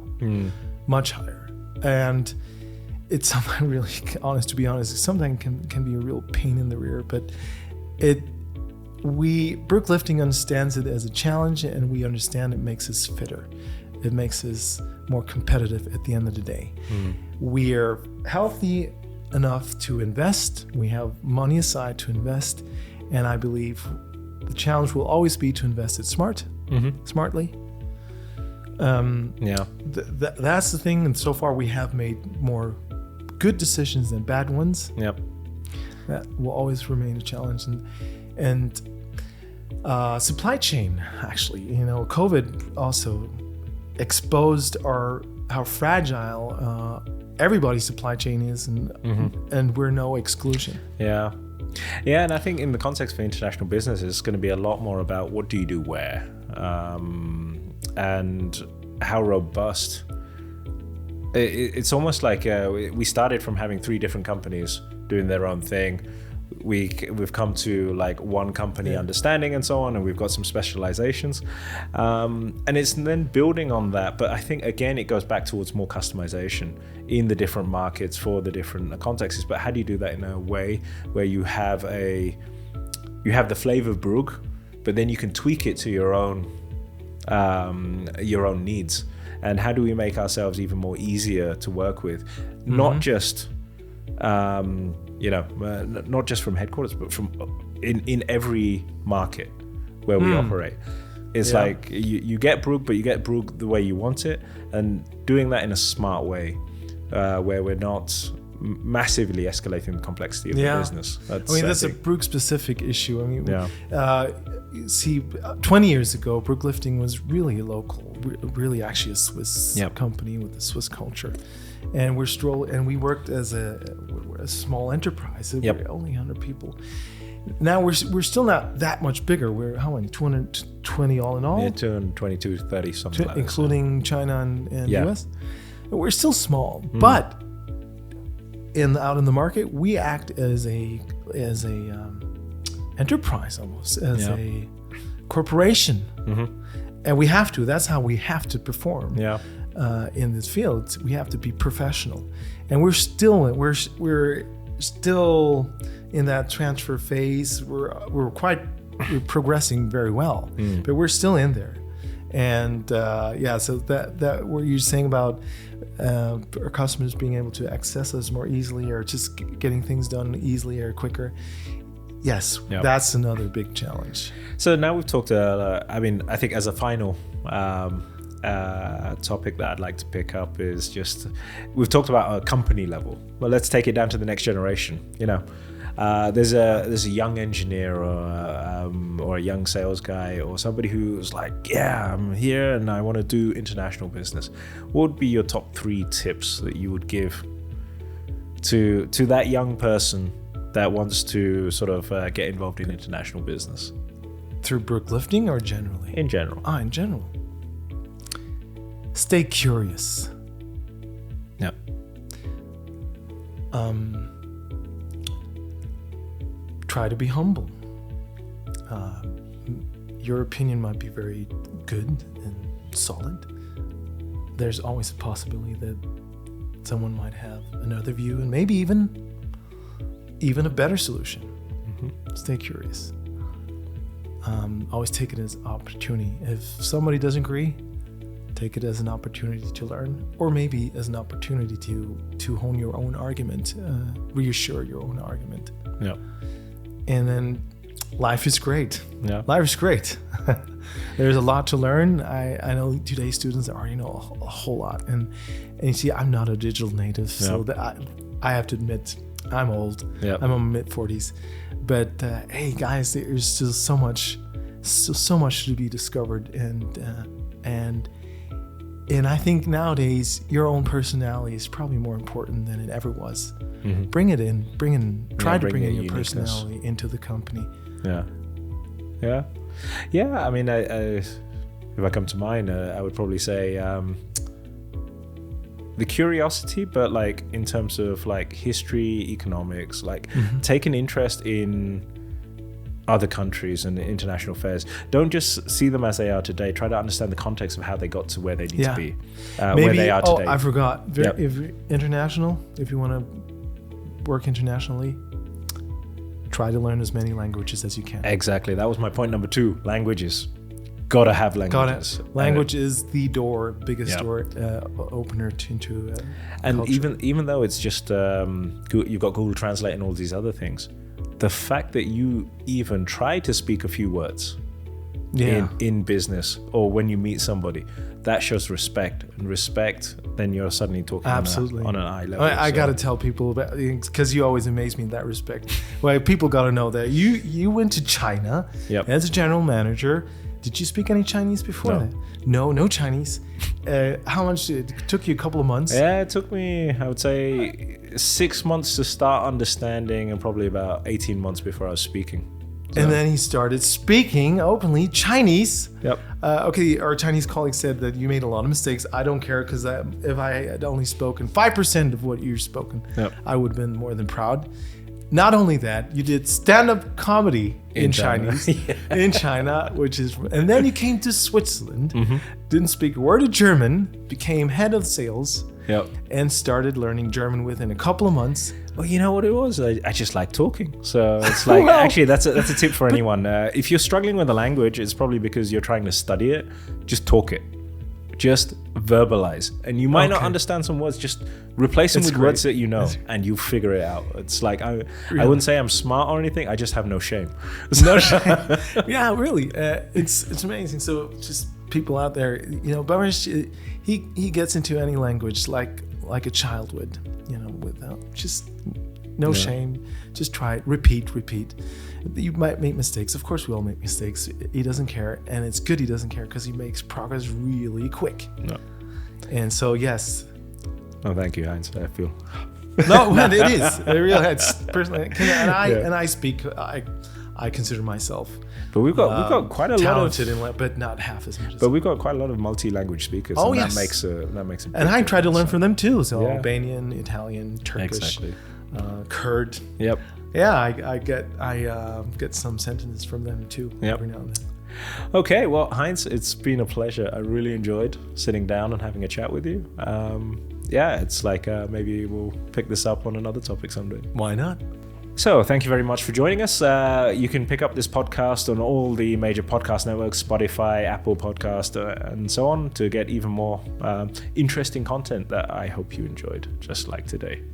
Much higher. And it's something really, to be honest, something can be a real pain in the rear, but Brugg Lifting understands it as a challenge, and we understand it makes us fitter. It makes us more competitive at the end of the day. We are healthy enough to invest. We have money aside to invest, and I believe the challenge will always be to invest it smartly. That's the thing, and so far we have made more good decisions than bad ones. That will always remain a challenge. And supply chain, actually, COVID also exposed how fragile everybody's supply chain is, and we're no exclusion. And I think in the context for international business, it's going to be a lot more about what do you do where, and how robust. It's almost like we started from having 3 different companies doing their own thing. We've come to like one company understanding and so on, and we've got some specializations, and it's then building on that. But I think again it goes back towards more customization in the different markets for the different contexts. But how do you do that in a way where you have the flavor of Brugg, but then you can tweak it to your own needs? And how do we make ourselves even more easier to work with, not just not just from headquarters, but from in every market where we operate. It's like you get Brugg, but you get Brugg the way you want it, and doing that in a smart way, where we're not massively escalating the complexity of the business. That's a Brugg specific issue. See, 20 years ago, Brugg Lifting was really local, really actually a Swiss company with a Swiss culture. And we worked as we're a small enterprise. We're only 100 people. Now we're still not that much bigger. We're 220 all in all? Yeah, 222, 30, something like that. Including China and US. We're still small, but out in the market, we act as a enterprise almost, as a corporation. And we have to. That's how we have to perform. In this field, we have to be professional, and we're still in that transfer phase. We're progressing very well, but we're still in there. And so that what you're saying about our customers being able to access us more easily, or just getting things done easily or quicker. Yes, that's another big challenge. So now we've talked. I think as a final topic that I'd like to pick up is just, we've talked about a company level. Well, let's take it down to the next generation. There's a young engineer or a young sales guy or somebody who's like, I'm here and I want to do international business. What would be your top 3 tips that you would give to that young person that wants to sort of get involved in international business? Through Brugg Lifting or generally? In general. In general. Stay curious. Try to be humble. Your opinion might be very good and solid. There's always a possibility that someone might have another view, and maybe even a better solution. Stay curious. Always take it as opportunity. If somebody doesn't agree, take it as an opportunity to learn, or maybe as an opportunity to hone your own argument, reassure your own argument. Yeah. And then life is great. Yeah. Life is great. There's a lot to learn. I know today's students already know a whole lot. And you see, I'm not a digital native, so that I have to admit, I'm old. Yeah. I'm in my mid-40s. But hey, guys, there's still so much to be discovered. And I think nowadays, your own personality is probably more important than it ever was. Mm-hmm. Bring it in. Try to bring in your uniqueness. personality into the company. Yeah. I mean, if I come to mine, I would probably say the curiosity, but like in terms of like history, economics, like take an interest in other countries and international affairs. Don't just see them as they are today. Try to understand the context of how they got to where they need to be, where they are today. I forgot. If international, if you want to work internationally, try to learn as many languages as you can. Exactly. That was my point number 2. Languages. Gotta have languages. Language is the biggest door opener into and culture. even though it's just you've got Google Translate and all these other things, the fact that you even try to speak a few words in business or when you meet somebody, that shows respect. And respect, then you're suddenly talking on an eye level. I got to tell people about, because you always amaze me in that respect. Well, people got to know that you went to China as a general manager. Did you speak any Chinese before that? No Chinese. How much it took you? A couple of months? Yeah, it took me, I would say, 6 months to start understanding and probably about 18 months before I was speaking. So. And then he started speaking openly Chinese. Yep. Okay, our Chinese colleague said that you made a lot of mistakes. I don't care, because if I had only spoken 5% of what you've spoken, I would have been more than proud. Not only that, you did stand-up comedy in Chinese in China, and then you came to Switzerland, didn't speak a word of German, became head of sales, and started learning German within a couple of months. Well, you know what it was? I just like talking. So it's like, actually, that's a tip for anyone. If you're struggling with a language, it's probably because you're trying to study it. Just talk it. Just verbalize. And you might not understand some words, just replace them with words that you know, and you figure it out. It's like, I wouldn't say I'm smart or anything. I just have no shame. No shame. Yeah, really. It's amazing. So just people out there, Barish, he gets into any language like a child would, without just no shame. Just try it. Repeat. You might make mistakes. Of course, we all make mistakes. He doesn't care, and it's good he doesn't care, because he makes progress really quick. No. And so, yes. Oh, thank you, Heinz. I feel. No, it is. It really is. Personally, and I speak. I consider myself. But we've got quite a talented lot of, but not half as much. But we've got quite a lot of multi-language speakers. Oh, and yes. that makes a big and I try to learn so. from them too. So Albanian, Italian, Turkish, Kurd. Yep. Yeah, I get some sentences from them too every now and then. Okay, well, Heinz, it's been a pleasure. I really enjoyed sitting down and having a chat with you. It's like maybe we'll pick this up on another topic someday. Why not? So thank you very much for joining us. You can pick up this podcast on all the major podcast networks, Spotify, Apple Podcast, and so on, to get even more interesting content that I hope you enjoyed, just like today.